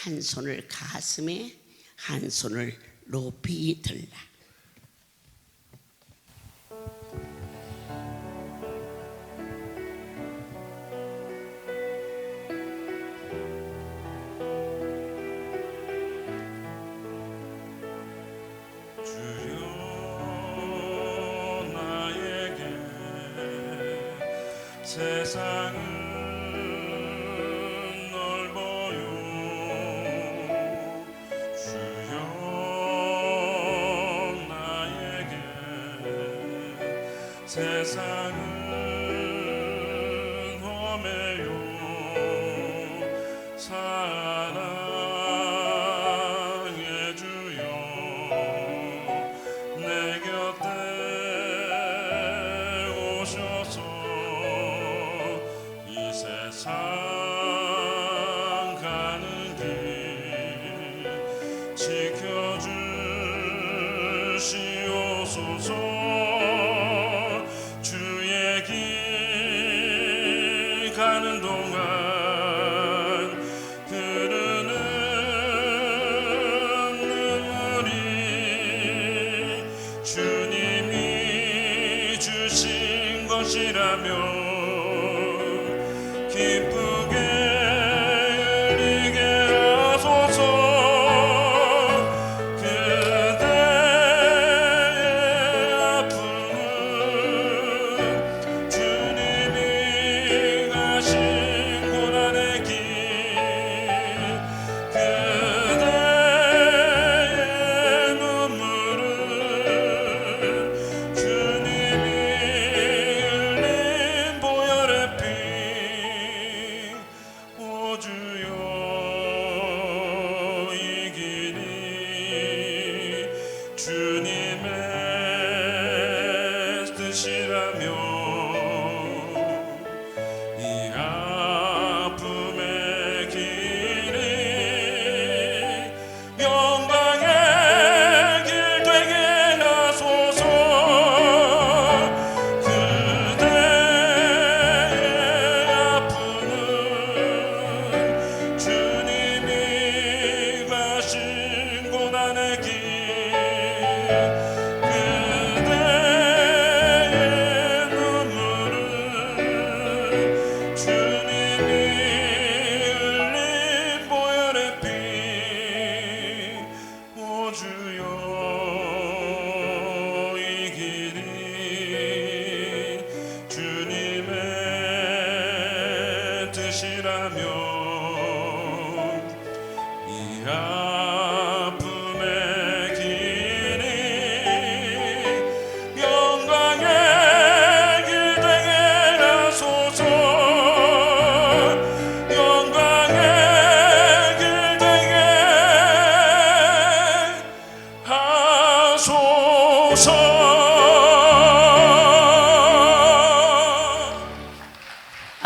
한 손을 가슴에 한 손을 높이 들라. 주여 나에게 세상은 넓어요. 주여 나에게 세상은 험해요. 사랑의 주여 내 곁에 오셔서 이 세상 가는 길 지켜주시옵소서. 주의 길 가는 동안 흐르는 눈물이 주님이 주신 것이라면 기쁘게 흘리게 하소서. 그대의 아픔은 주님이 가신 고난의 길, 그대의 눈물은 주님이 흘린 보혈의 피. 오 주여 이 길이 주님의 뜻이라면 이 아픔의 길이 영광의 길 되게 하소서. 그대의 아픔은 주님이 가신 고난의 길, 그대의 눈물은 주님이 흘린 보혈의 피. 오 주여 이 길이 주님의 뜻이라면 이 아픔의 길이 영광의 길 되게 하소서. 영광의 길 되게 하소서.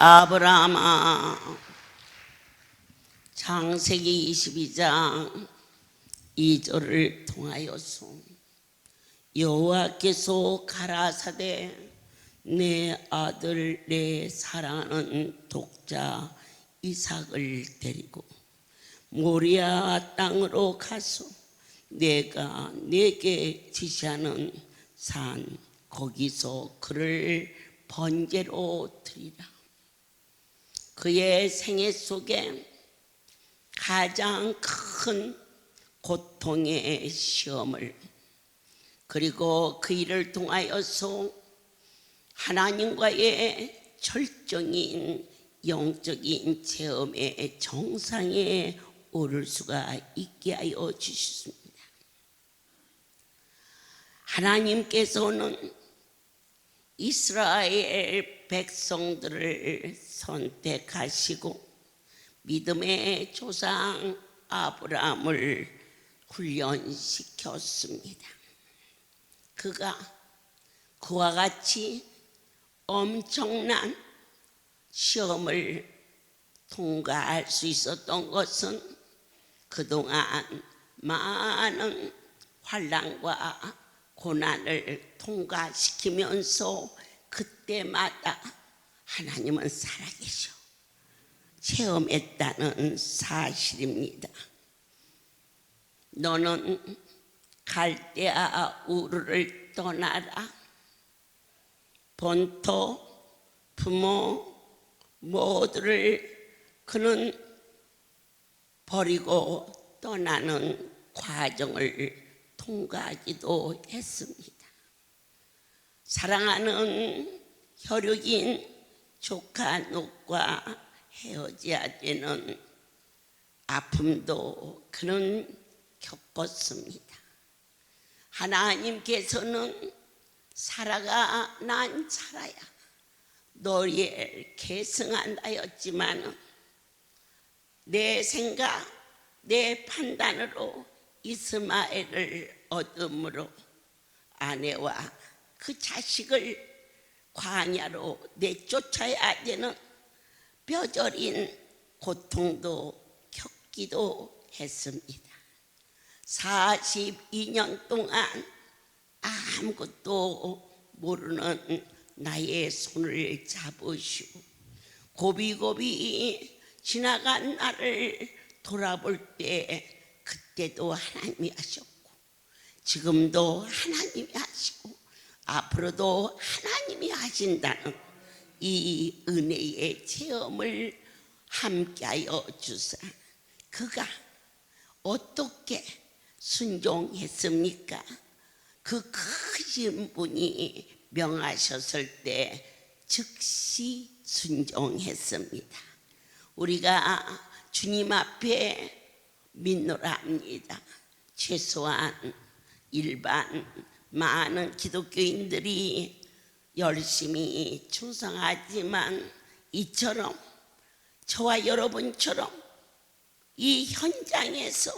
아브라함아, 창세기 22장 2절을 통하여서 여호와께서 가라사대 내 아들 내 사랑하는 독자 이삭을 데리고 모리아 땅으로 가서 내가 내게 지시하는 산 거기서 그를 번제로 드리라. 그의 생애 속에 가장 큰 고통의 시험을, 그리고 그 일을 통하여서 하나님과의 절정인 영적인 체험의 정상에 오를 수가 있게 하여 주셨습니다. 하나님께서는 이스라엘 백성들을 선택하시고 믿음의 조상 아브라함을 훈련시켰습니다. 그가 그와 같이 엄청난 시험을 통과할 수 있었던 것은 그동안 많은 환난과 고난을 통과시키면서 그때마다 하나님은 살아계셔. 체험했다는 사실입니다. 너는 갈대아 우르를 떠나라. 본토, 부모 모두를 그는 버리고 떠나는 과정을 통과하기도 했습니다. 사랑하는 혈육인 조카 녹과 헤어져야 되는 아픔도 그는 겪었습니다. 하나님께서는 사라가 난 사라야 너를 계승한다 하였지만 내 생각, 내 판단으로 이스마엘을 얻음으로 아내와 그 자식을 광야로 내쫓아야 되는 뼈저린 고통도 겪기도 했습니다. 42년 동안 아무것도 모르는 나의 손을 잡으시고 고비고비 지나간 나를 돌아볼 때 그때도 하나님이 하셨고 지금도 하나님이 하시고 앞으로도 하나님이 하신다는 이 은혜의 체험을 함께하여 주사 그가 어떻게 순종했습니까? 그 크신 분이 명하셨을 때 즉시 순종했습니다. 우리가 주님 앞에 믿노라 합니다. 최소한 일반 많은 기독교인들이 열심히 충성하지만 이처럼 저와 여러분처럼 이 현장에서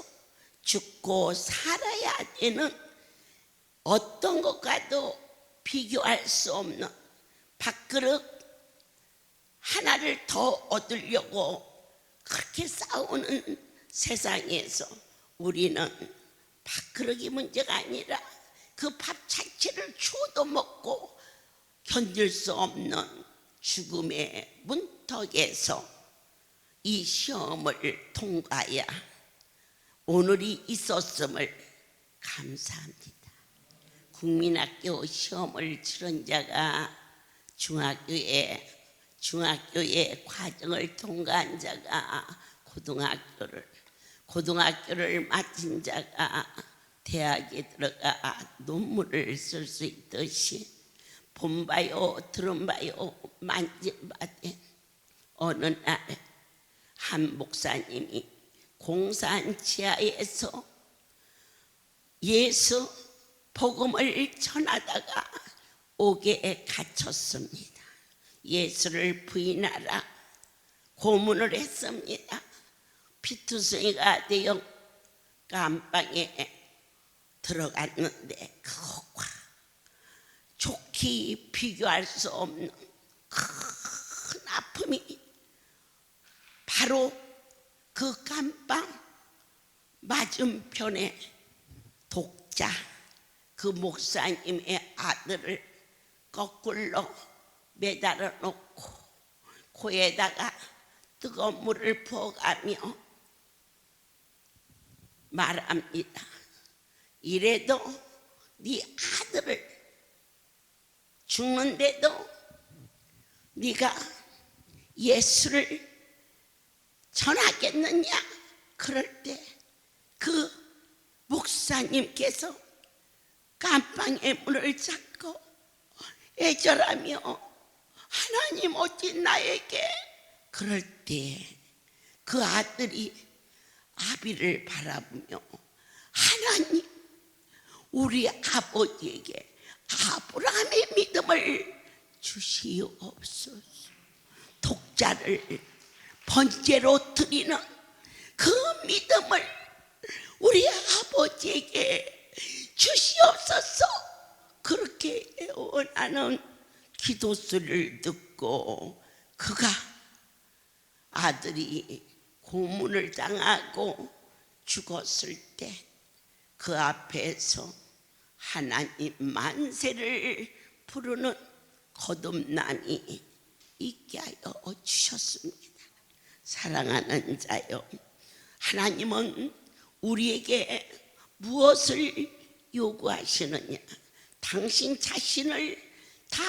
죽고 살아야 되는 어떤 것과도 비교할 수 없는 밥그릇 하나를 더 얻으려고 그렇게 싸우는 세상에서 우리는 밥그릇이 문제가 아니라 그 밥 자체를 주워도 먹고 견딜 수 없는 죽음의 문턱에서 이 시험을 통과해야 오늘이 있었음을 감사합니다. 국민학교 시험을 치른 자가 중학교에 과정을 통과한 자가 고등학교를 마친 자가 대학에 들어가 논문을 쓸 수 있듯이 본바요 들은바요 만진바된 어느 날 한 목사님이 공산 지하에서 예수 복음을 전하다가 옥에 갇혔습니다. 예수를 부인하라 고문을 했습니다. 피투성이가 되어 감방에 들어갔는데 그것과 좋게 비교할 수 없는 큰 아픔이 바로 그 감방 맞은편에 독자 그 목사님의 아들을 거꾸로 매달아 놓고 코에다가 뜨거운 물을 부어가며 말합니다. 이래도 네 아들을 죽는데도 네가 예수를 전하겠느냐? 그럴 때 그 목사님께서 감방의 문을 잡고 애절하며 하나님 어찌 나에게 그럴 때 그 아들이 아비를 바라보며 하나님 우리 아버지에게 아브라함의 믿음을 주시옵소서. 독자를 번제로 드리는 그 믿음을 우리 아버지에게 주시옵소서. 그렇게 원하는 기도 소리를 듣고 그가 아들이 고문을 당하고 죽었을 때 그 앞에서 하나님 만세를 부르는 거듭남이 있게 하여 주셨습니다. 사랑하는 자여, 하나님은 우리에게 무엇을 요구하시느냐? 당신 자신을 다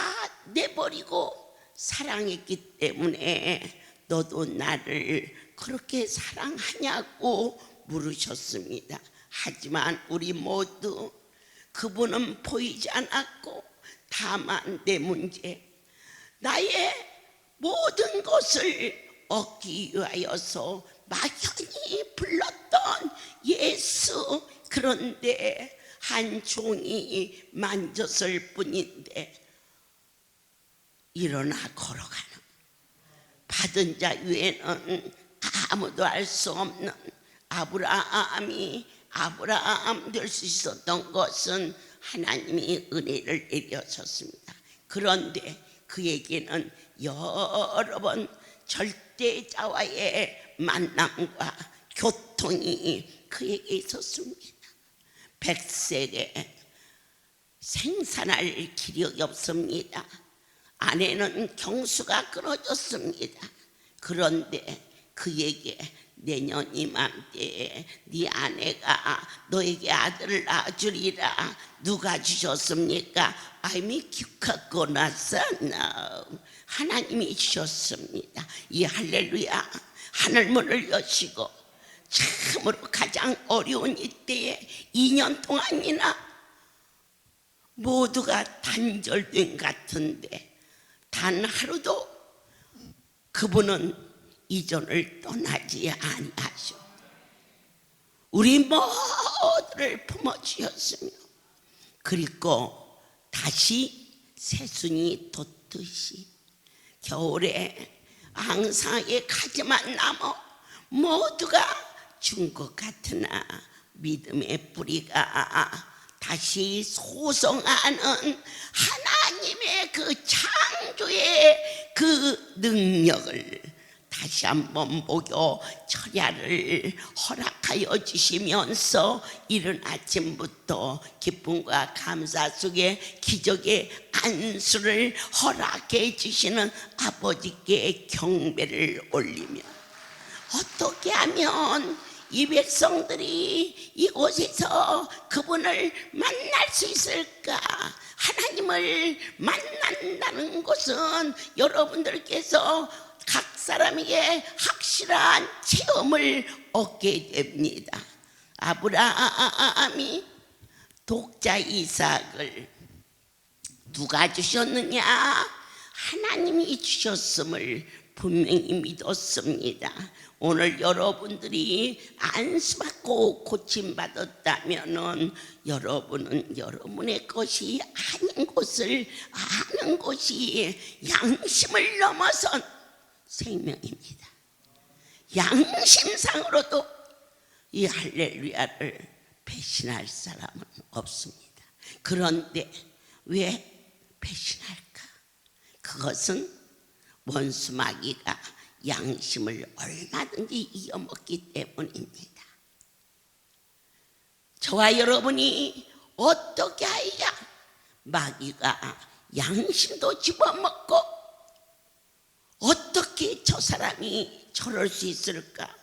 내버리고 사랑했기 때문에 너도 나를 그렇게 사랑하냐고 물으셨습니다. 하지만 우리 모두 그분은 보이지 않았고 다만 내 문제, 나의 모든 것을 얻기 위하여서 막연히 불렀던 예수, 그런데 한 종이 만졌을 뿐인데 일어나 걸어가는, 받은 자 외에는 아무도 알 수 없는 아브라함이 아브라함 될 수 있었던 것은 하나님이 은혜를 내려줬습니다. 그런데 그에게는 여러 번 절대자와의 만남과 교통이 그에게 있었습니다. 백세에 생산할 기력이 없습니다. 아내는 경수가 끊어졌습니다. 그런데 그에게 내년 이맘때에 네 아내가 너에게 아들을 낳아주리라. 누가 주셨습니까? 아이미 기카고 나사나 하나님이 주셨습니다. 이 할렐루야. 하늘문을 여시고 참으로 가장 어려운 이때에 2년 동안이나 모두가 단절된 같은데 단 하루도 그분은 이전을 떠나지 아니하시오. 우리 모두를 품어주셨으며 그리고 다시 새순이 돋듯이 겨울에 앙상하게 가지만 남아 모두가 준 것 같으나 믿음의 뿌리가 다시 소성하는 하나님의 그 창조의 그 능력을 다시 한번 목요 철야를 허락하여 주시면서 이른 아침부터 기쁨과 감사 속에 기적의 안수를 허락해 주시는 아버지께 경배를 올리며, 어떻게 하면 이 백성들이 이곳에서 그분을 만날 수 있을까? 하나님을 만난다는 것은 여러분들께서 각 사람에게 확실한 체험을 얻게 됩니다. 아브라함이 독자 이삭을 누가 주셨느냐? 하나님이 주셨음을 분명히 믿었습니다. 오늘 여러분들이 안수받고 고침받았다면 여러분은 여러분의 것이 아닌 것을 아는 것이 양심을 넘어선 생명입니다. 양심상으로도 이 할렐루야를 배신할 사람은 없습니다. 그런데 왜 배신할까? 그것은 원수 마귀가 양심을 얼마든지 이겨먹기 때문입니다. 저와 여러분이 어떻게 해야 마귀가 양심도 집어먹고 어떻게 저 사람이 저럴 수 있을까?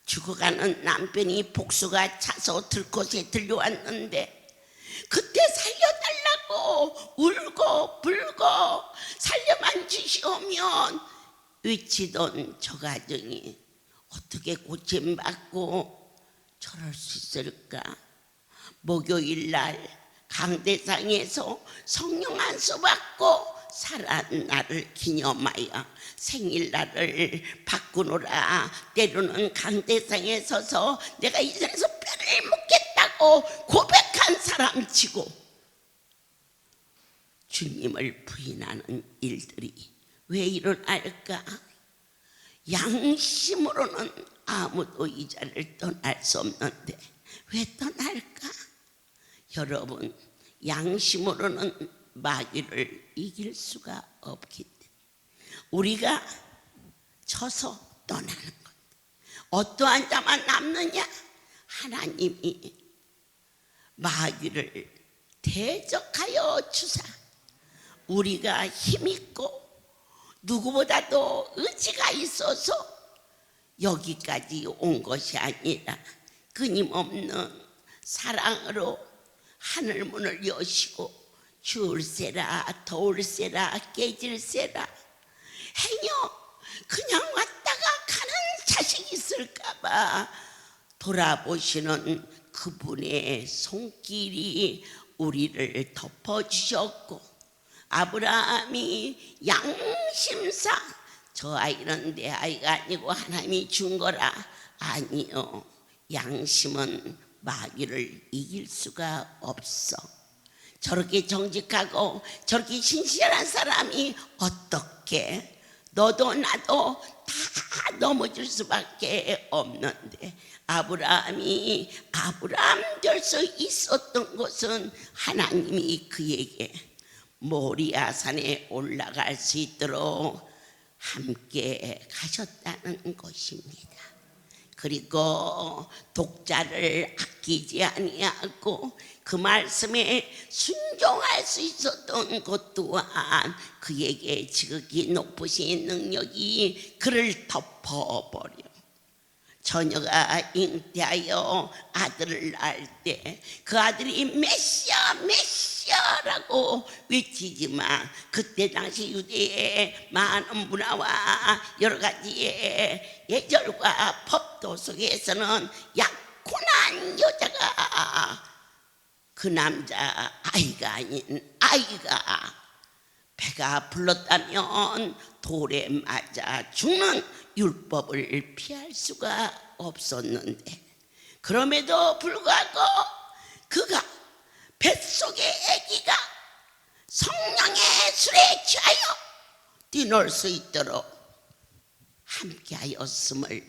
죽어가는 남편이 복수가 차서 들곳에 들려왔는데 그때 살려달라고 울고 불고 살려만 주시오면 외치던 저 가정이 어떻게 고침받고 저럴 수 있을까? 목요일 날 강대상에서 성령 안수 받고 살아난 날을 기념하여 생일날을 바꾸노라. 때로는 강대상에 서서 내가 이 자리에서 뼈를 묻겠다고 고백한 사람 치고 주님을 부인하는 일들이 왜 일어날까? 양심으로는 아무도 이 자리를 떠날 수 없는데 왜 떠날까? 여러분, 양심으로는 마귀를 이길 수가 없기 때문에 우리가 져서 떠나는 것. 어떠한 자만 남느냐? 하나님이 마귀를 대적하여 주사 우리가 힘있고 누구보다도 의지가 있어서 여기까지 온 것이 아니라 끊임없는 사랑으로 하늘문을 여시고 추울세라 더울세라 깨질세라 행여 그냥 왔다가 가는 자식이 있을까봐 돌아보시는 그분의 손길이 우리를 덮어주셨고, 아브라함이 양심상 저 아이는 내 아이가 아니고 하나님이 준 거라, 아니요, 양심은 마귀를 이길 수가 없어. 저렇게 정직하고 저렇게 신실한 사람이 어떻게, 너도 나도 다 넘어질 수밖에 없는데, 아브라함이 아브라함 될 수 있었던 것은 하나님이 그에게 모리아산에 올라갈 수 있도록 함께 가셨다는 것입니다. 그리고 독자를 아끼지 아니하고 그 말씀에 순종할 수 있었던 것 또한 그에게 지극히 높으신 능력이 그를 덮어버려. 처녀가 잉태하여 아들을 낳을 때 그 아들이 메시아 메시아라고 외치지만, 그때 당시 유대의 많은 문화와 여러 가지의 예절과 법도 속에서는 약혼한 여자가 그 남자 아이가 아닌 아이가 배가 불렀다면 돌에 맞아 죽는 율법을 피할 수가 없었는데, 그럼에도 불구하고 그가 뱃속의 아기가 성령의 술에 취하여 뛰놀 수 있도록 함께하였음을,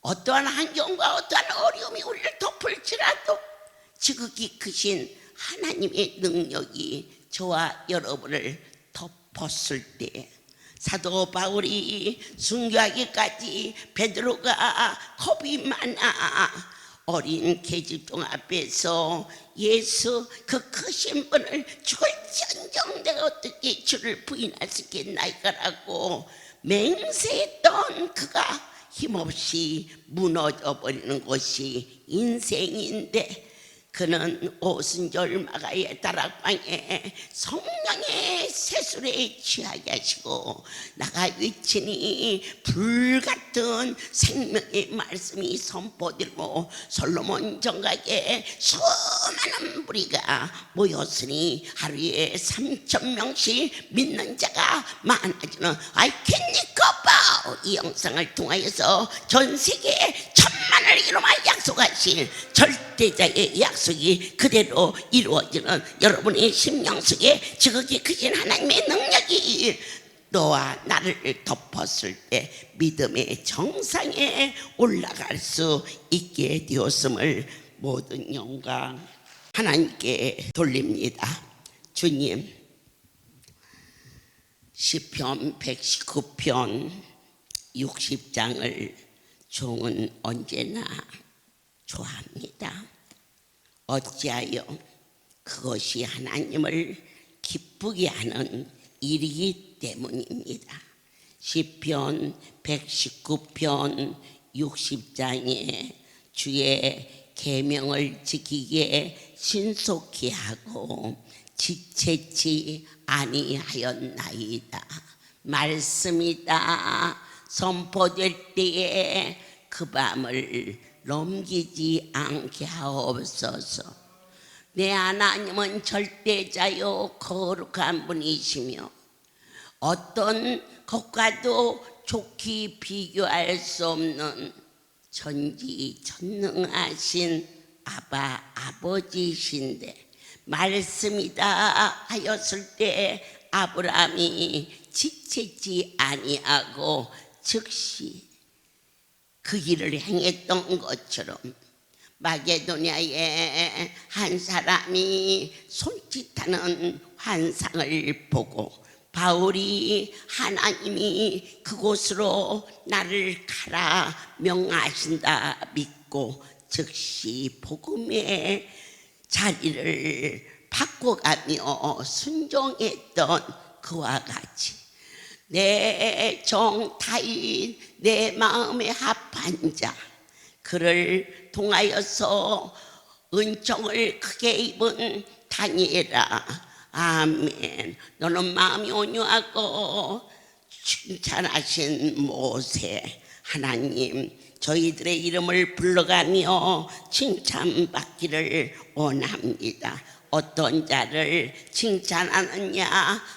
어떠한 환경과 어떠한 어려움이 우리를 덮을지라도 지극히 크신 하나님의 능력이 저와 여러분을 덮었을 때, 사도 바울이 순교하기까지 베드로가 겁이 많아 어린 계집종 앞에서 예수 그 크신 분을 죽을지언정 내가 어떻게 주를 부인할 수 있겠나이까라고 맹세했던 그가 힘없이 무너져 버리는 것이 인생인데, 그는 오순절 마가의 다락방에 성령의 세술에 취하게 하시고 나가 외치니 불같은 생명의 말씀이 선포되고 솔로몬 정각에 수많은 무리가 모였으니 하루에 3,000명씩 믿는 자가 많아지는 아이캔니커바우 이 영상을 통하여서 전 세계에 천만을 이루마 약속하신 절대자의 약속이 그대로 이루어지는 여러분의 심령 속에 지극히 크신 하나님의 능력이 너와 나를 덮었을 때 믿음의 정상에 올라갈 수 있게 되었음을 모든 영광 하나님께 돌립니다. 주님, 시편 119편 60장을 종은 언제나 좋아합니다. 어찌하여 그것이 하나님을 기쁘게 하는 일이기 때문입니다. 시편 119편 60장에 주의 계명을 지키기에 신속히 하고 지체치 아니하였나이다. 말씀이다 선포될 때에 그 밤을 넘기지 않게 하옵소서. 내 하나님은 절대자요 거룩한 분이시며 어떤 것과도 좋게 비교할 수 없는 전지전능하신 아버지이신데, 말씀이다 하였을 때 아브라함이 지체지 아니하고 즉시 그 길을 행했던 것처럼 마게도냐의 한 사람이 손짓하는 환상을 보고 바울이 하나님이 그곳으로 나를 가라 명하신다 믿고 즉시 복음의 자리를 바꿔가며 순종했던 그와 같이 내 정타인 내 마음에 합한 자 그를 통하여서 은총을 크게 입은 다니엘아 아멘. 너는 마음이 온유하고 칭찬하신 모세 하나님 저희들의 이름을 불러가며 칭찬받기를 원합니다. 어떤 자를 칭찬하느냐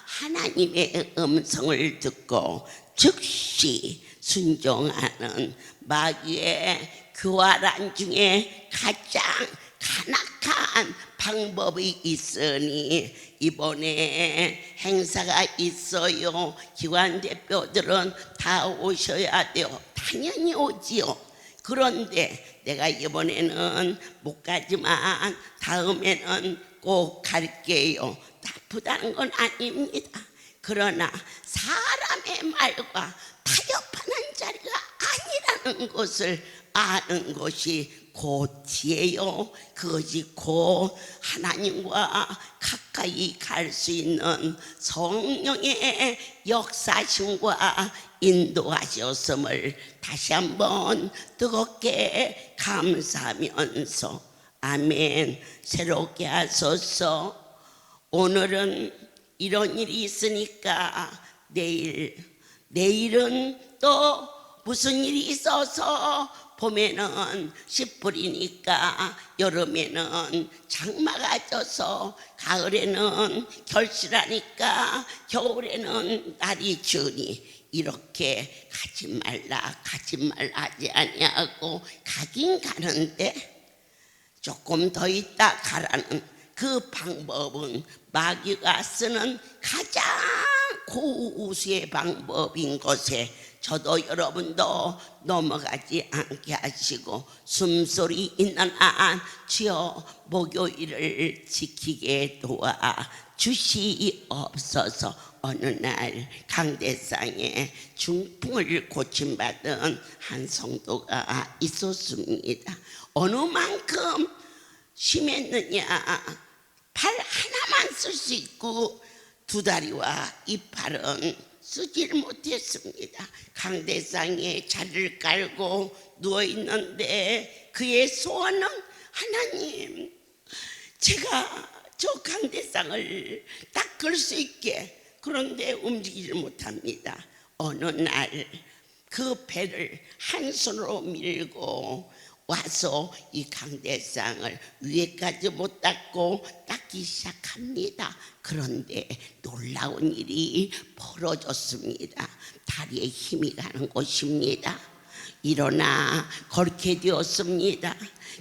하나님의 음성을 듣고 즉시 순종하는 마귀의 교활한 중에 가장 간악한 방법이 있으니 이번에 행사가 있어요. 기관 대표들은 다 오셔야 돼요. 당연히 오지요. 그런데 내가 이번에는 못 가지만 다음에는 꼭 갈게요. 나쁘다는 건 아닙니다. 그러나 사람의 말과 타협하는 자리가 아니라는 것을 아는 것이 곧 지혜요. 그것이 곧 하나님과 가까이 갈 수 있는 성령의 역사심과 인도하셨음을 다시 한번 뜨겁게 감사하면서 아멘. 새롭게 하소서. 오늘은 이런 일이 있으니까 내일은 또 무슨 일이 있어서 봄에는 씨뿌리니까 여름에는 장마가 져서 가을에는 결실하니까 겨울에는 날이 추우니 이렇게 가지 말라 하지 아니하고 가긴 가는데 조금 더 있다 가라는 그 방법은 마귀가 쓰는 가장 고우수의 방법인 것에 저도 여러분도 넘어가지 않게 하시고 숨소리 있는 한 주여 목요일을 지키게 도와 주시옵소서. 어느 날 강대상에 중풍을 고침받은 한 성도가 있었습니다. 어느 만큼 심했느냐, 팔 하나만 쓸 수 있고 두 다리와 이팔은 쓰질 못했습니다. 강대상에 자리를 깔고 누워있는데 그의 소원은 하나님 제가 저 강대상을 닦을 수 있게. 그런데 움직이질 못합니다. 어느 날 그 배를 한 손으로 밀고 와서 이 강대상을 위에까지 못 닦고 닦기 시작합니다. 그런데 놀라운 일이 벌어졌습니다. 다리에 힘이 가는 것입니다. 일어나 걸게 되었습니다.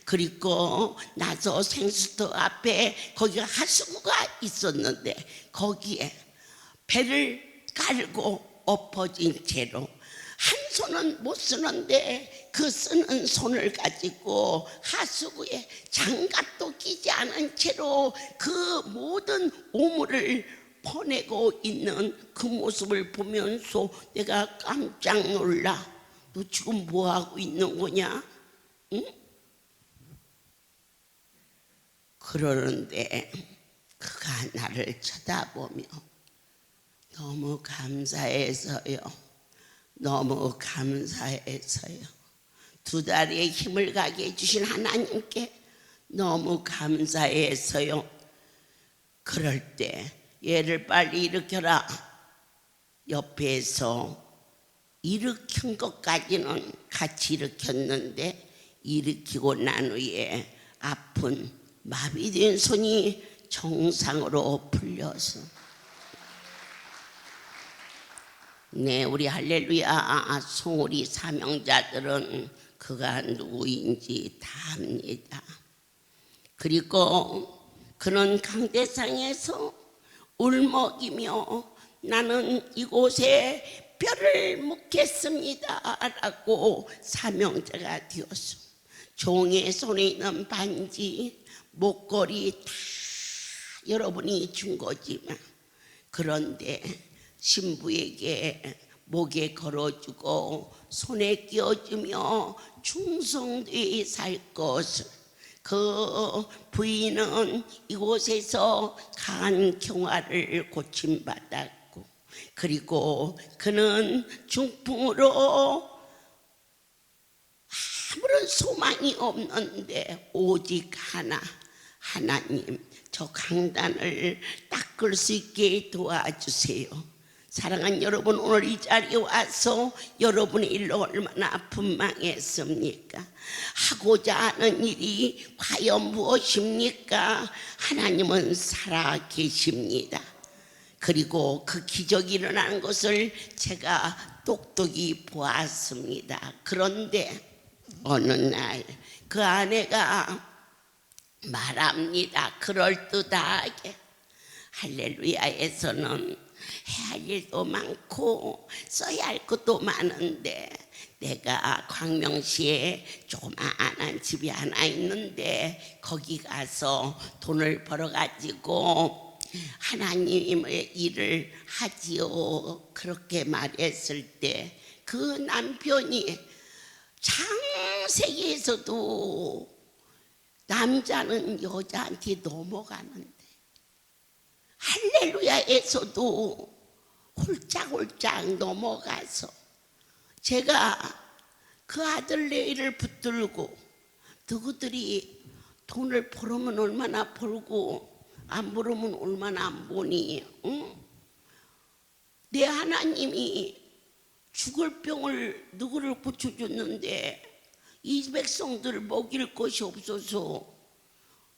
그리고 나서 생수터 앞에 거기가 하수구가 있었는데 거기에 배를 깔고 엎어진 채로 한 손은 못 쓰는데 그 쓰는 손을 가지고 하수구에 장갑도 끼지 않은 채로 그 모든 오물을 퍼내고 있는 그 모습을 보면서 내가 깜짝 놀라. 너 지금 뭐 하고 있는 거냐? 응? 그러는데 그가 나를 쳐다보며 너무 감사해서요. 너무 감사해서요. 두 다리에 힘을 가게 해주신 하나님께 너무 감사해서요. 그럴 때 얘를 빨리 일으켜라. 옆에서 일으킨 것까지는 같이 일으켰는데 일으키고 난 후에 아픈 마비된 손이 정상으로 풀려서 네, 우리 할렐루야 송우리 사명자들은 그가 누구인지 다 압니다. 그리고 그는 강대상에서 울먹이며 나는 이곳에 뼈를 묻겠습니다 라고 사명자가 되었어. 종의 손에 있는 반지, 목걸이 다 여러분이 준 거지만 그런데 신부에게 목에 걸어주고 손에 끼워주며 충성되이 살 것을 그 부인은 이곳에서 간 경화를 고침받았고 그리고 그는 중풍으로 아무런 소망이 없는데 오직 하나님 저 강단을 닦을 수 있게 도와주세요. 사랑하는 여러분, 오늘 이 자리에 와서 여러분의 일로 얼마나 분망했습니까? 하고자 하는 일이 과연 무엇입니까? 하나님은 살아 계십니다. 그리고 그 기적이 일어나는 것을 제가 똑똑히 보았습니다. 그런데 어느 날 그 아내가 말합니다. 그럴듯하게 할렐루야에서는 해야 할 일도 많고 써야 할 것도 많은데 내가 광명시에 조그마한 집이 하나 있는데 거기 가서 돈을 벌어가지고 하나님의 일을 하지요. 그렇게 말했을 때 그 남편이 창세기에서도 남자는 여자한테 넘어가는데 할렐루야에서도 홀짝홀짝 넘어가서 제가 그 아들네를 붙들고 너희들이 돈을 벌으면 얼마나 벌고 안 벌으면 얼마나 안 보니, 응? 내 하나님이 죽을 병을 누구를 고쳐줬는데 이 백성들 먹일 것이 없어서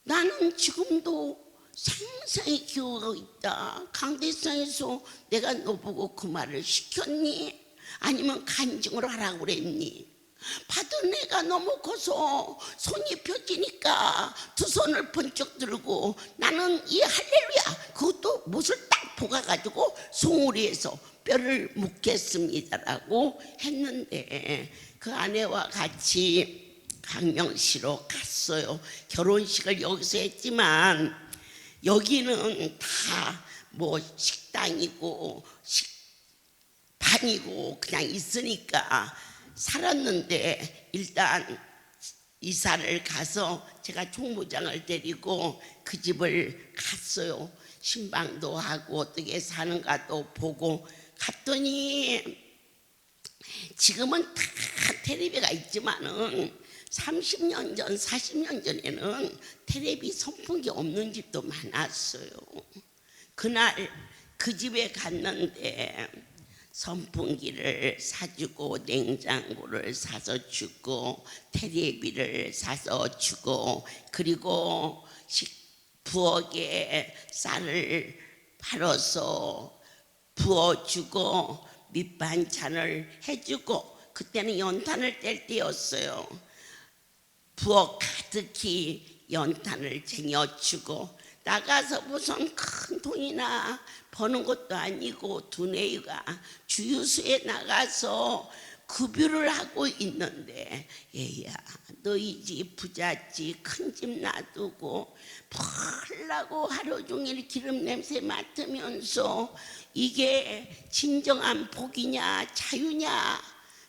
나는 지금도 상상이 기어가고 있다. 강대상에서 내가 너보고 그 말을 시켰니? 아니면 간증을 하라고 그랬니? 받은 애가 너무 커서 손이 펴지니까 두 손을 번쩍 들고 나는 이 할렐루야 그것도 못을 딱 poka가지고 송우리에서 뼈를 묻겠습니다라고 했는데 그 아내와 같이 강명시로 갔어요. 결혼식을 여기서 했지만 여기는 다 뭐 식당이고 반이고 그냥 있으니까 살았는데 일단 이사를 가서 제가 총무장을 데리고 그 집을 갔어요. 신방도 하고 어떻게 사는가도 보고 갔더니 지금은 다 텔레비가 있지만은 30년 전, 40년 전에는 텔레비 선풍기 없는 집도 많았어요. 그날 그 집에 갔는데 선풍기를 사주고 냉장고를 사서 주고 텔레비를 사서 주고 그리고 부엌에 쌀을 팔아서 부어주고 밑반찬을 해주고 그때는 연탄을 뗄 때였어요. 부엌 가득히 연탄을 쟁여주고 나가서 무슨 큰 돈이나 버는 것도 아니고 두뇌가 주유소에 나가서 급유를 하고 있는데 얘야 너희 집 부잣집 큰 집 놔두고 벌라고 하루 종일 기름 냄새 맡으면서 이게 진정한 복이냐 자유냐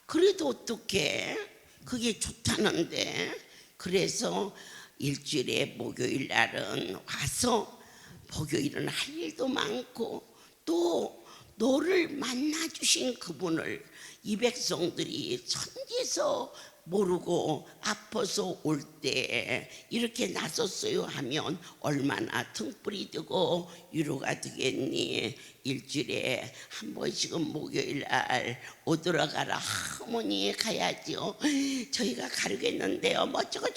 그래도 어떡해 그게 좋다는데 그래서 일주일에 목요일 날은 와서 목요일은 할 일도 많고 또 너를 만나주신 그분을 이 백성들이 천지에서 모르고 아파서 올 때 이렇게 나섰어요 하면 얼마나 등불이 되고 위로가 되겠니. 일주일에 한 번씩은 목요일 날 오더라 가라 어머니 가야지요. 저희가 가르겠는데요 뭐 저거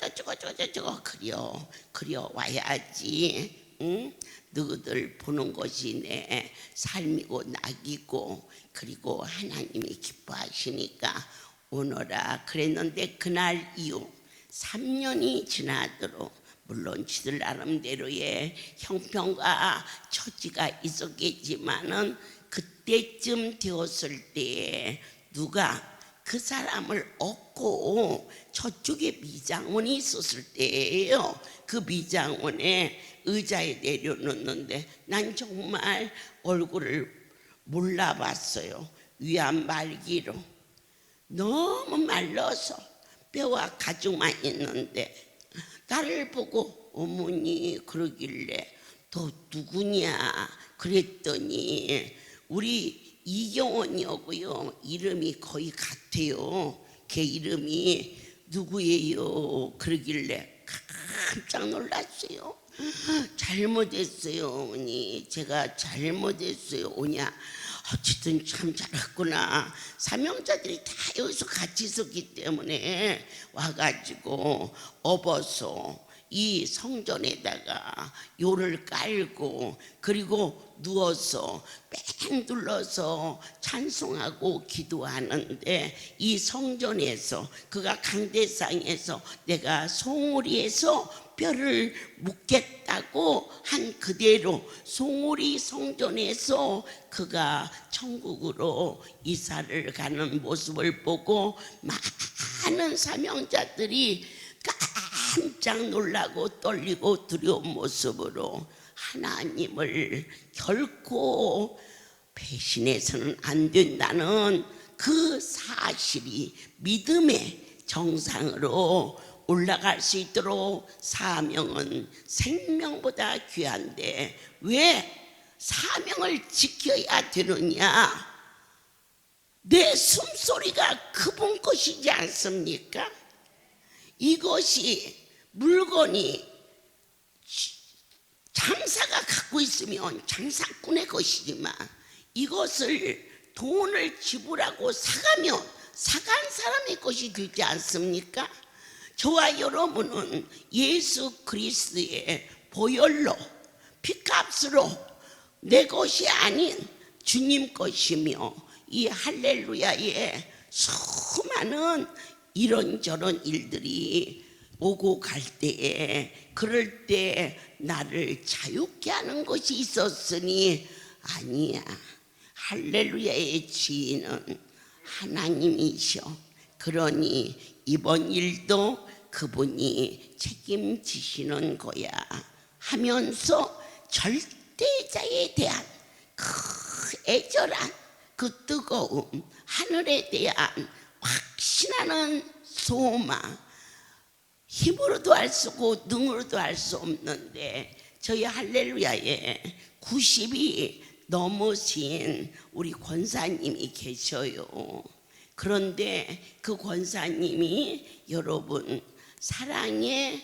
그려 와야지. 응? 너희들 보는 것이 내 삶이고 낙이고 그리고 하나님이 기뻐하시니까 오너라 그랬는데 그날 이후 3년이 지나도록 물론 지들 나름대로의 형편과 처지가 있었겠지만은 그때쯤 되었을 때 누가 그 사람을 얻고 저쪽에 미장원이 있었을 때예요. 그 미장원에 의자에 내려놓는데 난 정말 얼굴을 몰라봤어요. 위안 말기로 너무 말라서 뼈와 가죽만 있는데 나를 보고 어머니 그러길래 너 누구냐 그랬더니 우리 이경원이하고요 이름이 거의 같아요. 걔 이름이 누구예요? 그러길래 깜짝 놀랐어요. 잘못했어요 어머니, 제가 잘못했어요. 오냐, 어쨌든 참 잘했구나. 사명자들이 다 여기서 같이 있었기 때문에 와가지고 업어서 이 성전에다가 요를 깔고 그리고 누워서 뺑 둘러서 찬송하고 기도하는데, 이 성전에서 그가 강대상에서 내가 송우리에서 뼈를 묻겠다고 한 그대로 송우리 성전에서 그가 천국으로 이사를 가는 모습을 보고 많은 사명자들이 깜짝 놀라고 떨리고 두려운 모습으로 하나님을 결코 배신해서는 안 된다는 그 사실이 믿음의 정상으로 올라갈 수 있도록 사명은 생명보다 귀한데 왜 사명을 지켜야 되느냐? 내 숨소리가 그분 것이지 않습니까? 이것이 물건이 장사가 갖고 있으면 장사꾼의 것이지만 이것을 돈을 지불하고 사가면 사간 사람의 것이 되지 않습니까? 저와 여러분은 예수 그리스도의 보혈로 피값으로 내 것이 아닌 주님 것이며, 이 할렐루야에 수많은 이런저런 일들이 오고 갈 때에 그럴 때 나를 자유케 하는 것이 있었으니 아니야, 할렐루야의 지인은 하나님이셔. 그러니 이번 일도 그분이 책임지시는 거야 하면서 절대자에 대한 그 애절한 그 뜨거움, 하늘에 대한 확신하는 소망, 힘으로도 할 수 없고 능으로도 할 수 없는데 저희 할렐루야에 90이 넘으신 우리 권사님이 계셔요. 그런데 그 권사님이 여러분 사랑의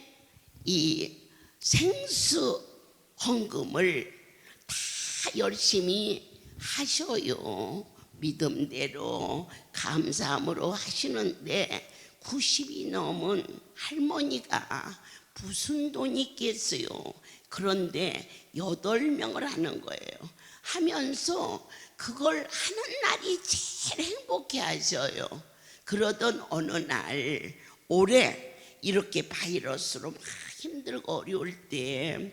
이 생수 헌금을 다 열심히 하셔요. 믿음대로 감사함으로 하시는데 90이 넘은 할머니가 무슨 돈이 있겠어요. 그런데 8명을 하는 거예요. 하면서 그걸 하는 날이 제일 행복해 하셔요. 그러던 어느 날 올해 이렇게 바이러스로 막 힘들고 어려울 때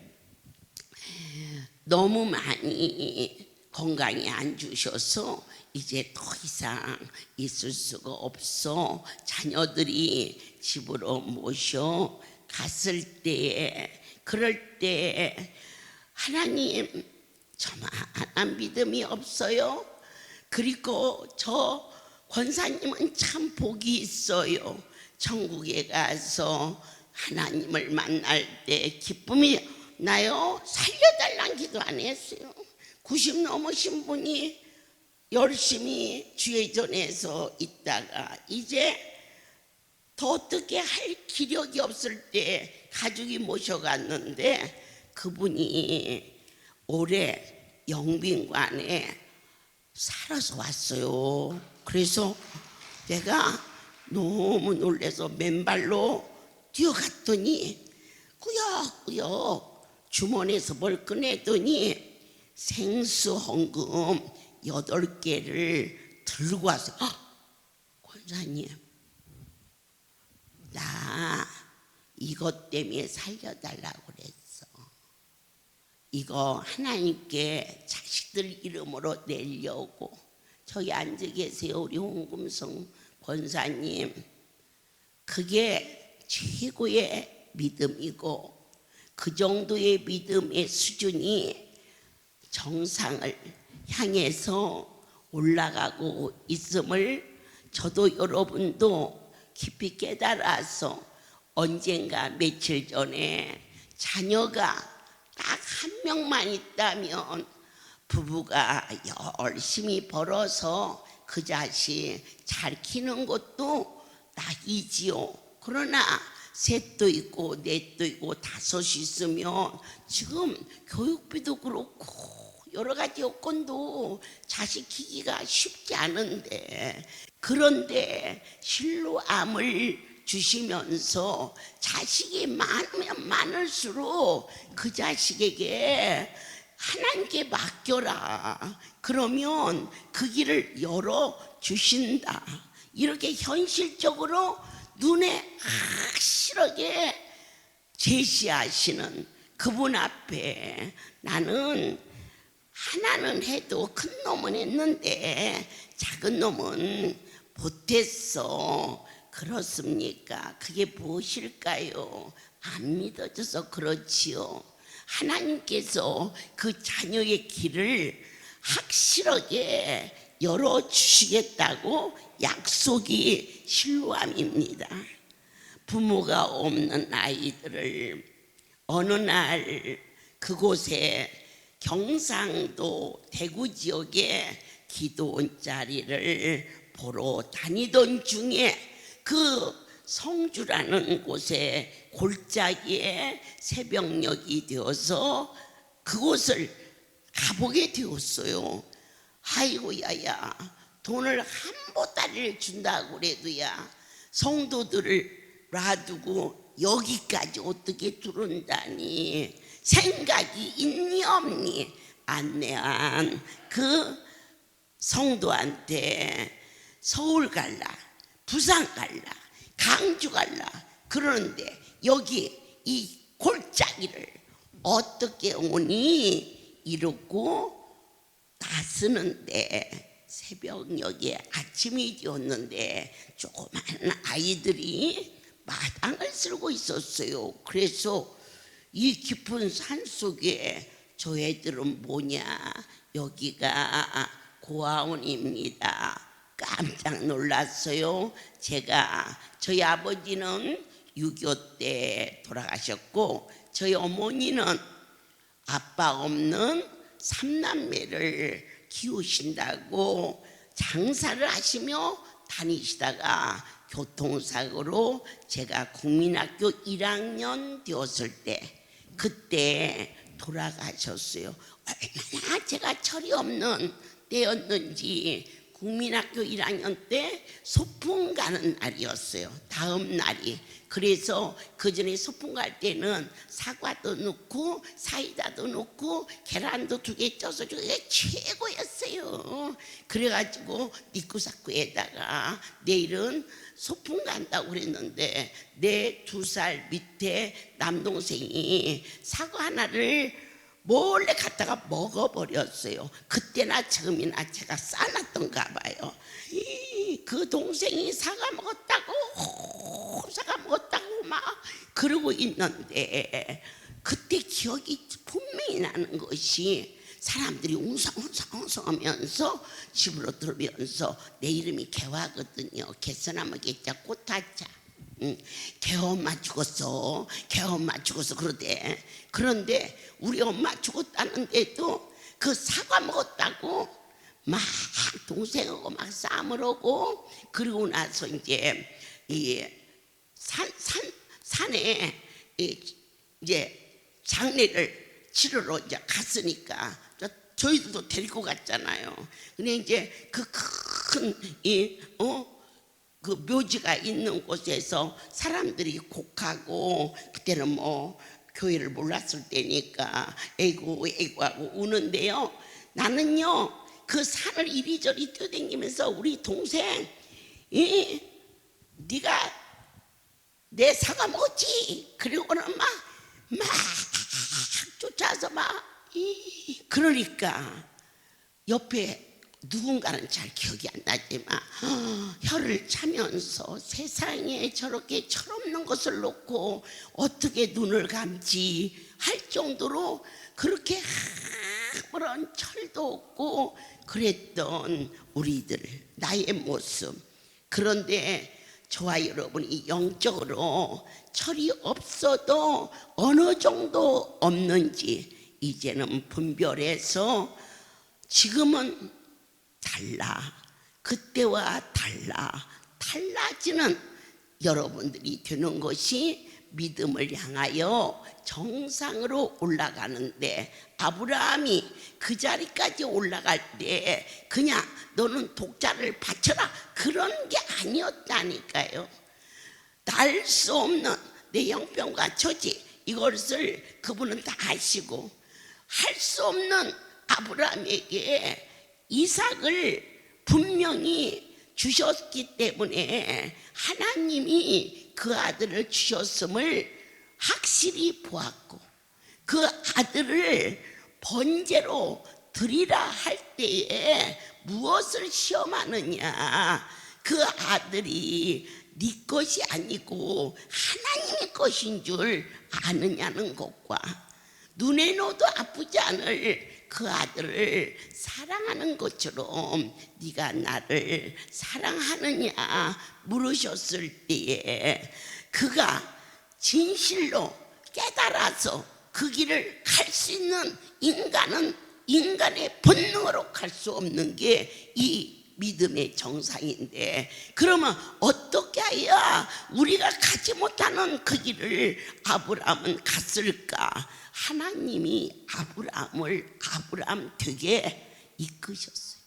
너무 많이 건강이 안 주셔서 이제 더 이상 있을 수가 없어 자녀들이 집으로 모셔 갔을 때, 그럴 때 하나님 저만한 믿음이 없어요? 그리고 저 권사님은 참 복이 있어요. 천국에 가서 하나님을 만날 때 기쁨이 나요. 살려달라는 기도 안 했어요. 90 넘으신 분이 열심히 주의전에서 있다가 이제 더 어떻게 할 기력이 없을 때 가족이 모셔갔는데 그분이 올해 영빈관에 살아서 왔어요. 그래서 내가 너무 놀라서 맨발로 뛰어갔더니 꾸역꾸역 주머니에서 뭘 꺼내더니 생수 헌금 8개를 들고 와서 권사님 나 이것 때문에 살려달라고 그랬어. 이거 하나님께 자식들 이름으로 내려고. 저기 앉아 계세요 우리 홍금성 권사님. 그게 최고의 믿음이고 그 정도의 믿음의 수준이 정상을 향해서 올라가고 있음을 저도 여러분도 깊이 깨달아서 언젠가 며칠 전에 자녀가 딱 1명만 있다면 부부가 열심히 벌어서 그 자식 잘 키는 것도 낙이지요. 그러나 셋도 있고 넷도 있고 다섯이 있으면 지금 교육비도 그렇고 여러 가지 여건도 자식 키기가 쉽지 않은데, 그런데 실로암을 주시면서 자식이 많으면 많을수록 그 자식에게 하나님께 맡겨라. 그러면 그 길을 열어 주신다. 이렇게 현실적으로 눈에 확실하게 제시하시는 그분 앞에 나는 하나는 해도 큰 놈은 했는데 작은 놈은 못했어. 그렇습니까? 그게 무엇일까요? 안 믿어져서 그렇지요. 하나님께서 그 자녀의 길을 확실하게 열어주시겠다고 약속이 실로암입니다. 부모가 없는 아이들을 어느 날 그곳에 경상도 대구 지역에 기도원 자리를 보러 다니던 중에 그 성주라는 곳에 골짜기에 새벽녘이 되어서 그곳을 가보게 되었어요. 아이고 야야, 돈을 한 보따리를 준다고 그래도야 성도들을 놔두고 여기까지 어떻게 들어온다니, 생각이 있니 없니? 안내한 그 성도한테 서울 갈라, 부산 갈라, 강주 갈라 그러는데 여기 이 골짜기를 어떻게 오니? 이러고 나서는데 새벽녘에 아침이 되었는데 조그만 아이들이 마당을 쓸고 있었어요. 그래서 이 깊은 산속에 저 애들은 뭐냐? 여기가 고아원입니다. 깜짝 놀랐어요. 저희 아버지는 6.25 때 돌아가셨고 저희 어머니는 아빠 없는 3남매를 키우신다고 장사를 하시며 다니시다가 교통사고로 제가 국민학교 1학년 되었을 때 그때 돌아가셨어요. 얼마나 제가 철이 없는 때였는지 국민학교 1학년 때 소풍 가는 날이었어요. 다음 날이. 그래서 그 전에 소풍 갈 때는 사과도 넣고 사이다도 넣고 계란도 2개 쪄서 주게 최고였어요. 그래가지고 니꾸사꾸에다가 내일은 소풍 간다고 그랬는데 내 2살 밑에 남동생이 사과 하나를 몰래 갖다가 먹어버렸어요. 그때나 지금이나 제가 싸놨던가 봐요. 그 동생이 사과 먹었다고 막 그러고 있는데 그때 기억이 분명히 나는 것이 사람들이 웅성웅성하면서 집으로 들어오면서 내 이름이 개화거든요. 개서나무 개자 꽃하자. 개엄마 죽었어. 개엄마 죽었어. 그런데 우리 엄마 죽었다는데도 그 사과 먹었다고 막 동생하고 막 싸움을 하고, 그리고 나서 이제 이 산에 이제 장례를 치르러 이제 갔으니까 저희들도 데리고 갔잖아요. 근데 이제 그 큰 그 묘지가 있는 곳에서 사람들이 곡하고, 그때는 뭐 교회를 몰랐을 때니까 에이구 하고 우는데요. 나는요 그 산을 이리저리 뛰어다니면서 우리 동생 네가 내 사과 먹었지? 그리고는 막 쫓아서 그러니까 옆에 누군가는 잘 기억이 안 나지만 혀를 차면서 세상에 저렇게 철없는 것을 놓고 어떻게 눈을 감지 할 정도로 그렇게 아무런 철도 없고 그랬던 우리들, 나의 모습. 그런데 저와 여러분이 영적으로 철이 없어도 어느 정도 없는지 이제는 분별해서 지금은 달라. 그때와 달라지는 여러분들이 되는 것이 믿음을 향하여 정상으로 올라가는데, 아브라함이 그 자리까지 올라갈 때 그냥 너는 독자를 바쳐라 그런 게 아니었다니까요. 날 수 없는 내 형편과 처지, 이것을 그분은 다 아시고 할 수 없는 아브라함에게 이삭을 분명히 주셨기 때문에 하나님이 그 아들을 주셨음을 확실히 보았고, 그 아들을 번제로 드리라 할 때에 무엇을 시험하느냐, 그 아들이 네 것이 아니고 하나님의 것인 줄 아느냐는 것과, 눈에 넣어도 아프지 않을 그 아들을 사랑하는 것처럼 네가 나를 사랑하느냐 물으셨을 때에, 그가 진실로 깨달아서 그 길을 갈 수 있는 인간은 인간의 본능으로 갈 수 없는 게 이 믿음의 정상인데, 그러면 어떻게 해야 우리가 가지 못하는 그 길을 아브라함은 갔을까? 하나님이 아브라함을 아브라함 되게 이끄셨어요.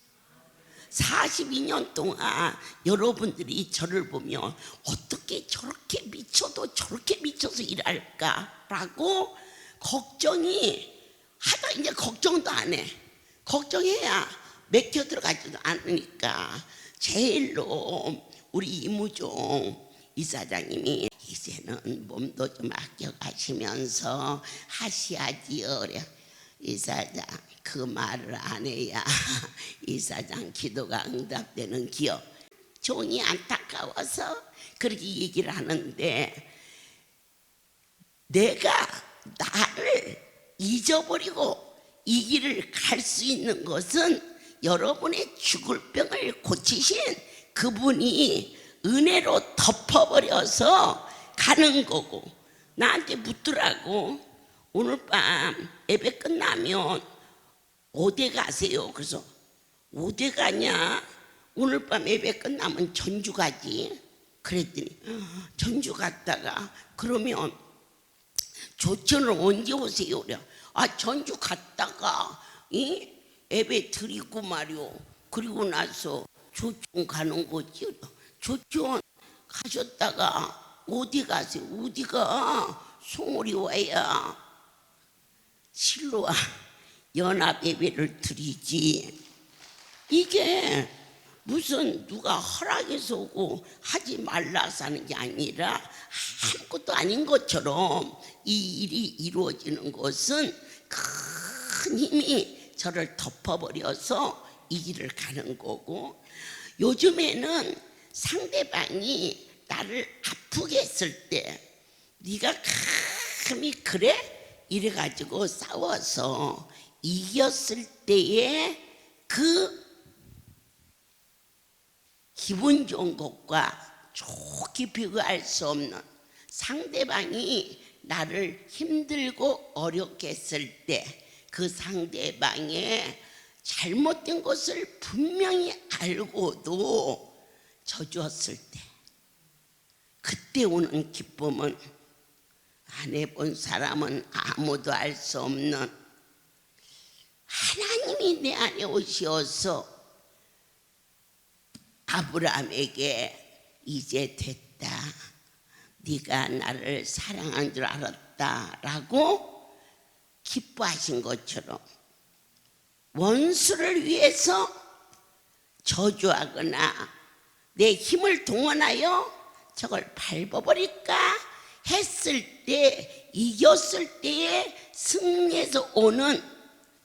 42년 동안 여러분들이 저를 보면 어떻게 저렇게 미쳐도 저렇게 미쳐서 일할까라고 걱정이 하다 이제 걱정도 안 해. 걱정해야 맥혀 들어가지도 않으니까 제일로 우리 이무종 이사장님이 이제는 몸도 좀 아껴가시면서 하셔야지요. 이사장 그 말을 안 해야 이사장 기도가 응답되는 기요. 종이 안타까워서 그렇게 얘기를 하는데, 내가 나를 잊어버리고 이 길을 갈 수 있는 것은 여러분의 죽을 병을 고치신 그분이 은혜로 덮어버려서 가는 거고, 나한테 묻더라고. 오늘 밤 예배 끝나면 어디 가세요? 그래서 어디 가냐? 오늘 밤 예배 끝나면 전주 가지. 그랬더니 전주 갔다가 그러면 조천을 언제 오세요? 그래. 전주 갔다가 예배 드리고 말이요. 그리고 나서 조천 가는 거지. 조천 가셨다가 어디 가세요? 어디가? 송월이 와야 실로와 연합 예배를 드리지. 이게 무슨 누가 허락해서 오고 하지 말라서 하는 게 아니라 아무것도 아닌 것처럼 이 일이 이루어지는 것은 큰 힘이 저를 덮어버려서 이 길을 가는 거고, 요즘에는 상대방이 나를 아프게 했을 때 네가 감히 그래? 이래가지고 싸워서 이겼을 때의 그 기분 좋은 것과 좋게 비교할 수 없는, 상대방이 나를 힘들고 어렵게 했을 때 그 상대방의 잘못된 것을 분명히 알고도 져주었을 때, 그때 오는 기쁨은 안 해본 사람은 아무도 알 수 없는, 하나님이 내 안에 오시어서 아브라함에게 이제 됐다, 네가 나를 사랑한 줄 알았다라고 기뻐하신 것처럼, 원수를 위해서 저주하거나 내 힘을 동원하여 저걸 밟아버릴까 했을 때, 이겼을 때의 승리에서 오는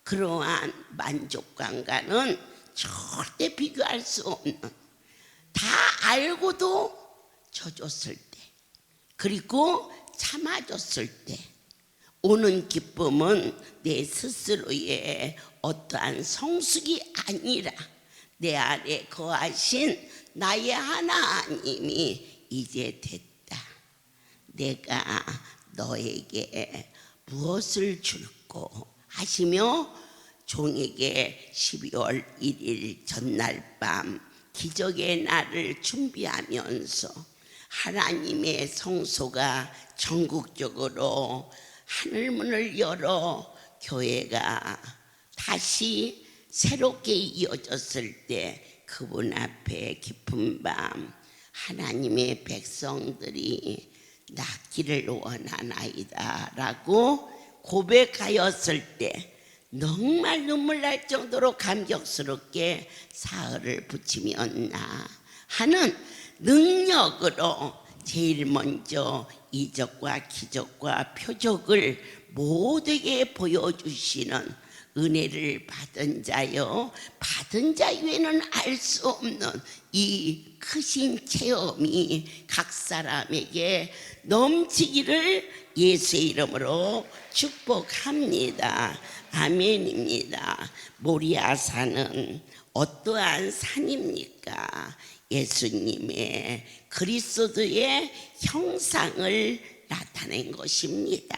그러한 만족감과는 절대 비교할 수 없는, 다 알고도 져줬을 때, 그리고 참아줬을 때 오는 기쁨은 내 스스로의 어떠한 성숙이 아니라 내 안에 거하신 나의 하나님이 이제 됐다, 내가 너에게 무엇을 줄고 하시며 종에게 12월 1일 전날 밤 기적의 날을 준비하면서 하나님의 성소가 전국적으로 하늘문을 열어 교회가 다시 새롭게 이어졌을 때 그분 앞에 깊은 밤 하나님의 백성들이 낫기를 원하나이다 라고 고백하였을 때 정말 눈물 날 정도로 감격스럽게 사흘을 붙이면나 하는 능력으로 제일 먼저 이적과 기적과 표적을 모두에게 보여주시는 은혜를 받은 자요, 받은 자 외에는 알 수 없는 이 크신 체험이 각 사람에게 넘치기를 예수의 이름으로 축복합니다. 아멘입니다. 모리아산은 어떠한 산입니까? 예수님의 그리스도의 형상을 나타낸 것입니다.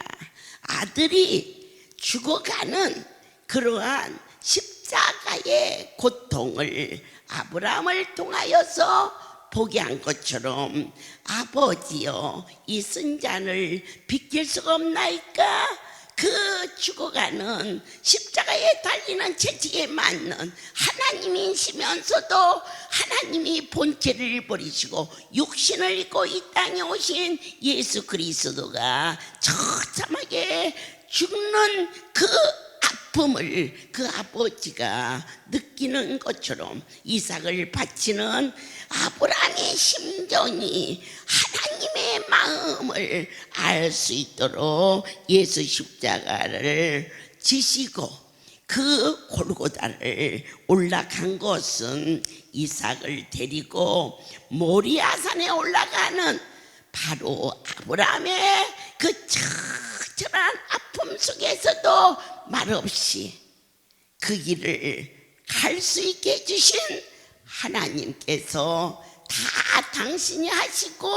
아들이 죽어가는 그러한 십자가의 고통을 아브라함을 통하여서 보게 한 것처럼 아버지여 이 쓴잔을 비킬 수가 없나이까? 그 죽어가는 십자가에 달리는 채찍에 맞는 하나님이시면서도 하나님이 본체를 버리시고 육신을 입고 이 땅에 오신 예수 그리스도가 처참하게 죽는 그 아픔을 그 아버지가 느끼는 것처럼 이삭을 바치는 아브라함의 심정이 하나님의 마음을 알 수 있도록 예수 십자가를 지시고 그 골고다를 올라간 것은 이삭을 데리고 모리아산에 올라가는 바로 아브라함의 그 처절한 아픔 속에서도 말없이 그 길을 갈 수 있게 해주신 하나님께서 다 당신이 하시고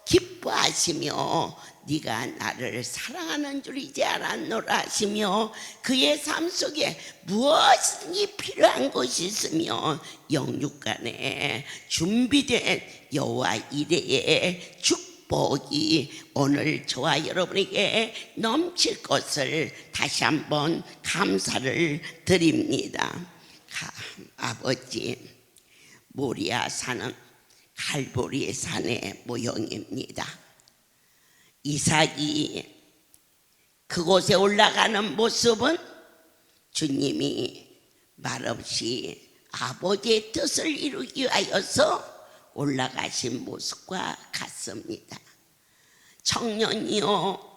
기뻐하시며 네가 나를 사랑하는 줄 이제 알았노라 하시며 그의 삶 속에 무엇이든지 필요한 것이 있으면 영육간에 준비된 여호와 이레의 축복이 오늘 저와 여러분에게 넘칠 것을 다시 한번 감사를 드립니다. 아버지, 모리아 산은 갈보리 산의 모형입니다. 이삭이 그곳에 올라가는 모습은 주님이 말없이 아버지의 뜻을 이루기 위하여서 올라가신 모습과 같습니다. 청년이요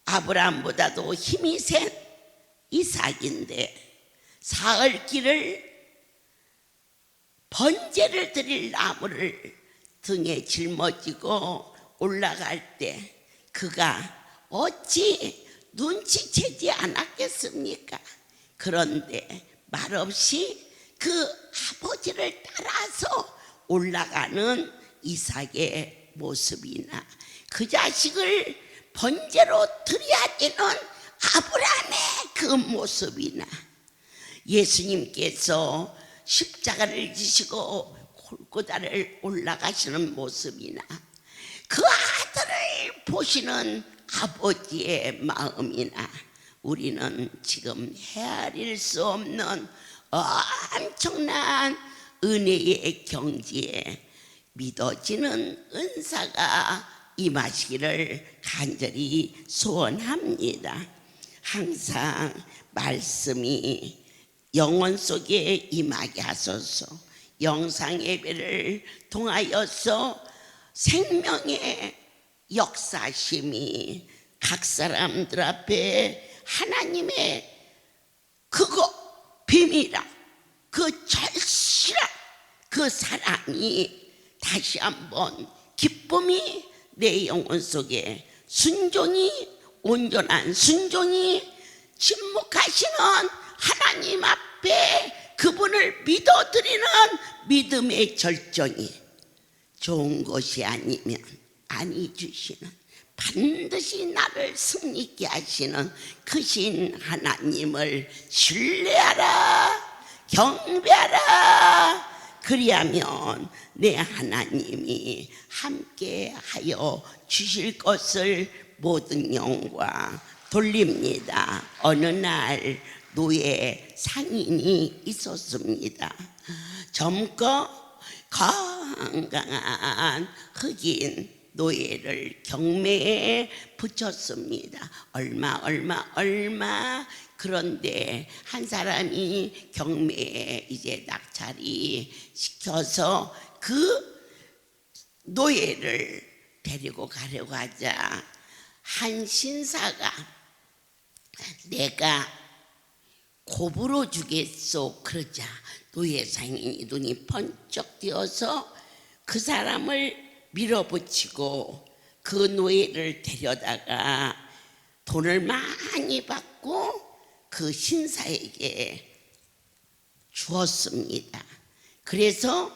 아브라함보다도 힘이 센 이삭인데 사흘 길을 번제를 드릴 나무를 등에 짊어지고 올라갈 때 그가 어찌 눈치채지 않았겠습니까? 그런데 말없이 그 아버지를 따라서 올라가는 이삭의 모습이나 그 자식을 번제로 드려야 되는 아브라함의 그 모습이나 예수님께서 십자가를 지시고 골고다를 올라가시는 모습이나 그 아들을 보시는 아버지의 마음이나 우리는 지금 헤아릴 수 없는 엄청난 은혜의 경지에 믿어지는 은사가 임하시기를 간절히 소원합니다. 항상 말씀이 영혼 속에 임하게 하소서. 영상 예배를 통하여서 생명의 역사심이 각 사람들 앞에 하나님의 그거 비밀한 그 절실한 그 사랑이 다시 한번 기쁨이 내 영혼 속에 순종이 온전한 순종이 침묵하시는 하나님 앞에 그분을 믿어드리는 믿음의 절정이 좋은 것이 아니면 아니 주시는 반드시 나를 승리케 하시는 크신 하나님을 신뢰하라, 경배하라. 그리하면 내 하나님이 함께하여 주실 것을 모든 영광 돌립니다. 어느 날 노예 상인이 있었습니다. 젊고 건강한 흑인 노예를 경매에 붙였습니다. 얼마. 그런데 한 사람이 경매에 이제 낙찰이 시켜서 그 노예를 데리고 가려고 하자 한 신사가 내가 곱으로 주겠소 그러자 노예 상인이 눈이 번쩍 띄어서 그 사람을 밀어붙이고 그 노예를 데려다가 돈을 많이 받고 그 신사에게 주었습니다. 그래서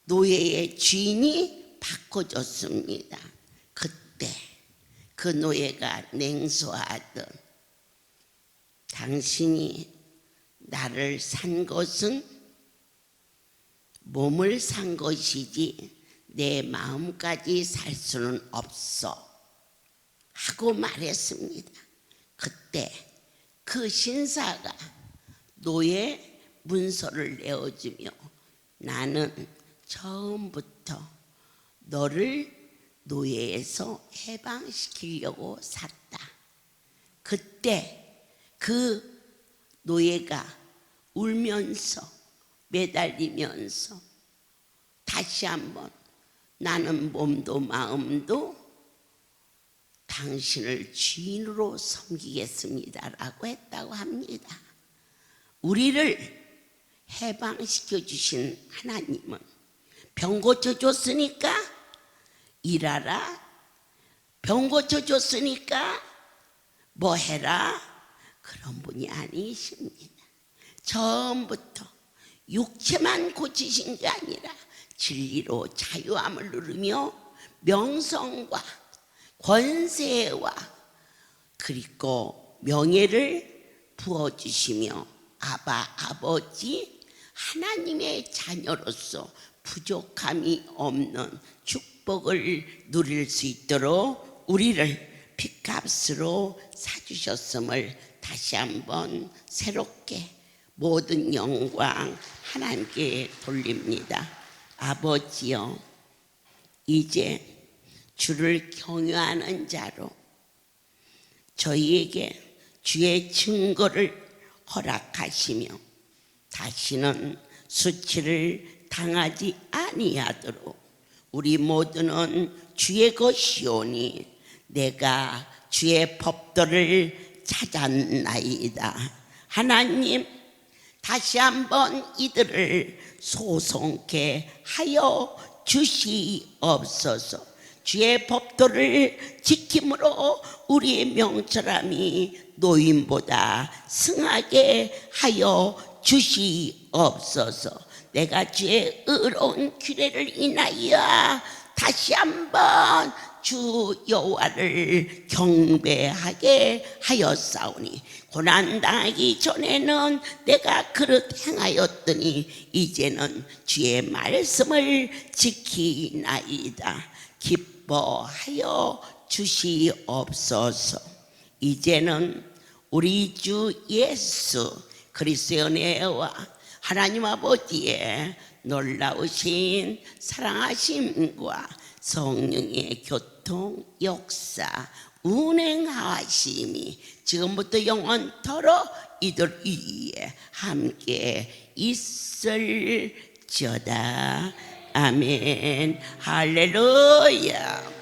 노예의 주인이 바꿔줬습니다. 그때 그 노예가 냉소하던 당신이 나를 산 것은 몸을 산 것이지 내 마음까지 살 수는 없어 하고 말했습니다. 그때 그 신사가 노예 문서를 내어주며 나는 처음부터 너를 노예에서 해방시키려고 샀다. 그때 그 노예가 울면서 매달리면서 다시 한번 나는 몸도 마음도 당신을 주인으로 섬기겠습니다라고 했다고 합니다. 우리를 해방시켜 주신 하나님은 병 고쳐줬으니까 일하라, 병 고쳐줬으니까 뭐 해라, 그런 분이 아니십니다. 처음부터 육체만 고치신 게 아니라 진리로 자유함을 누르며 명성과 권세와 그리고 명예를 부어주시며 아버지 하나님의 자녀로서 부족함이 없는 축복을 누릴 수 있도록 우리를 핏값으로 사주셨음을 다시 한번 새롭게 모든 영광 하나님께 돌립니다. 아버지여, 이제 주를 경외하는 자로 저희에게 주의 증거를 허락하시며 다시는 수치를 당하지 아니하도록 우리 모두는 주의 것이오니 내가 주의 법도를 찾았나이다. 하나님, 다시 한번 이들을 소송케 하여 주시옵소서. 주의 법도를 지킴으로 우리의 명철함이 노인보다 승하게 하여 주시옵소서. 내가 주의 의로운 규례를 인하여 다시 한번 주 여호와를 경배하게 하였사오니 고난당하기 전에는 내가 그릇 행하였더니 이제는 주의 말씀을 지키나이다. 기뻐하여 주시옵소서. 이제는 우리 주 예수 그리스도의 은혜와 하나님 아버지의 놀라우신 사랑하심과 성령의 교통 역사 운행하심이 지금부터 영원토록 이들 위에 함께 있을지어다. 아멘. 할렐루야.